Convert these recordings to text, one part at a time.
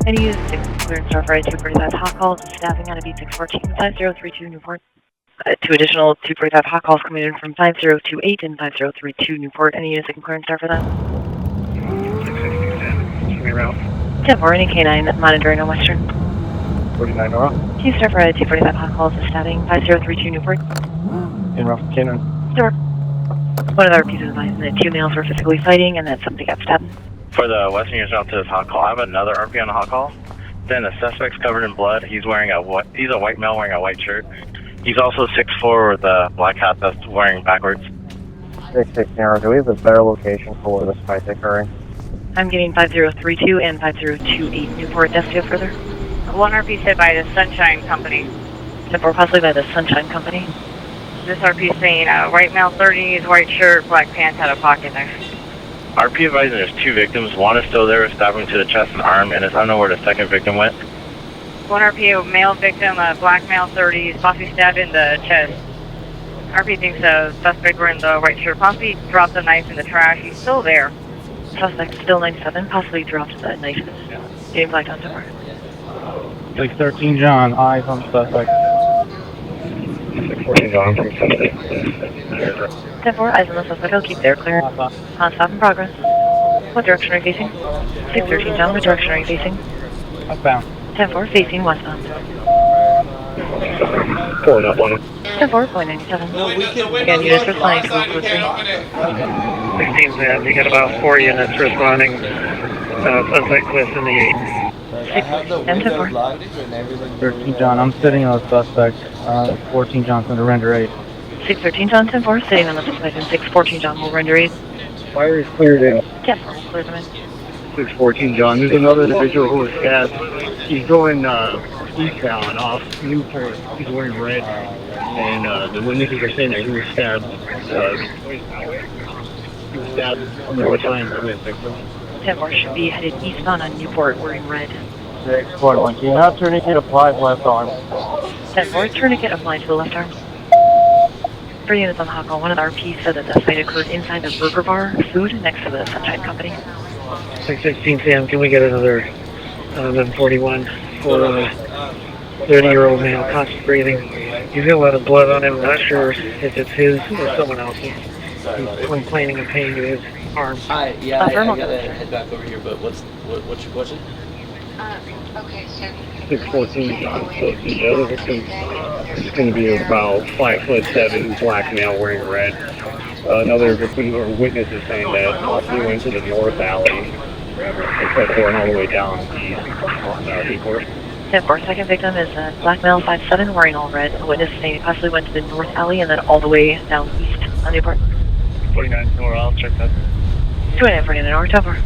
Any use clearance star flight 245 hot calls, staffing out of beat 614, 5032 Newport. Two additional 245 hot calls coming in from 5028 and 5032 Newport. Any units that can clearance star for that? 666, show me route. 10-4, any K9 monitoring on Western. 49 Nora. Can you star for 245 hot calls, staffing 5032 Newport? In route, K9. Sure. One of our pieces of advice that two males were physically fighting and that somebody got stabbed. For the Western units out to this hot call, I have another RP on the hot call. Then the suspect's covered in blood. He's a white male wearing a white shirt. He's also 6'4" with a black hat that's wearing backwards. 66 Nora, do we have a better location for where this fight's occurring? I'm getting 5032 and 5028 Newport. Destia further. One RP hit by the Sunshine Company. 10-4, possibly by the Sunshine Company. This RP is saying white male 30s, white shirt, black pants, had a pocket there. RP advising there's two victims. One is still there with stabbing to the chest and arm, and it's unknown where the second victim went. One RP, male victim, black male 30s, possibly stabbed in the chest. RP thinks the suspect wearing the white shirt possibly dropped the knife in the trash. He's still there. Suspect still 97, possibly dropped the knife. Getting blacked on somewhere. 613 John, eyes on suspect. 614 John, from suspect. 10-4, eyes on the suspect. I'll keep their clear. On stop in progress. What direction are you facing? 613 John, what direction are you facing? Upbound. 10-4, facing westbound. Pulling up on it. 10-4, point 97. Again, units responding to 143. 16 man, you got about 4 units responding. Suspect cliffs in the 8. 10-4. 13 John, I'm sitting on the suspect. 14 John's going to render aid. 613 John, 10-4, sitting on the suspect, and 614 John will render aid. Fire is cleared in. 10-4, clear them in. 614 John, there's another individual who was stabbed. He's going eastbound off Newport. He's wearing red. And the witnesses are saying that he was stabbed. He was stabbed more times than this victim. 10-4 should be headed eastbound on Newport wearing red. 641, can you have tourniquet applied left arm? 10-4, tourniquet applied to the left arm. 3 units on the hot call. One of the RPs said that the fight occurred inside the burger bar food next to the Sunshine Company. 616 Sam, can we get another 1141 for a 30-year-old male, conscious breathing? He's got a lot of blood on him. I'm not sure if it's his or someone else's. He's complaining of pain to his arm. Hi, yeah, I gotta head back over here, but what's your question? Okay, so 614 John, so the other victim is going to be about 5'7", black male wearing red. Another victim or witness is saying that he went to the north alley, except for all the way down east on Newport. 10-4, second victim is a black male 5'7", wearing all red. A witness is saying he possibly went to the north alley and then all the way down east on Newport. 49 Nora, I'll check that. 2949 hour, 10-4.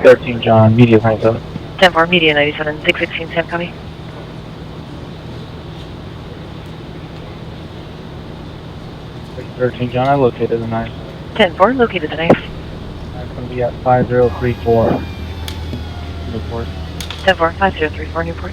13 John, media hangs up. 10-4, media 97, 616 Sam County. 13 John, I located the knife. 10-4, located the knife. That's going to be at 5034 Newport. 10-4, 5034 Newport.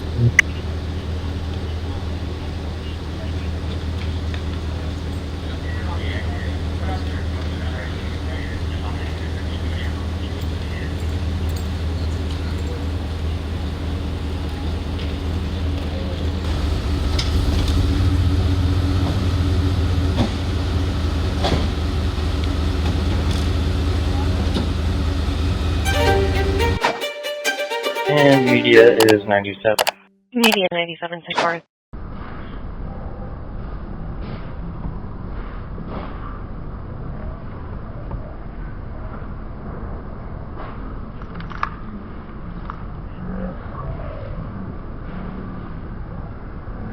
And media is 97. Media 97, 10-4.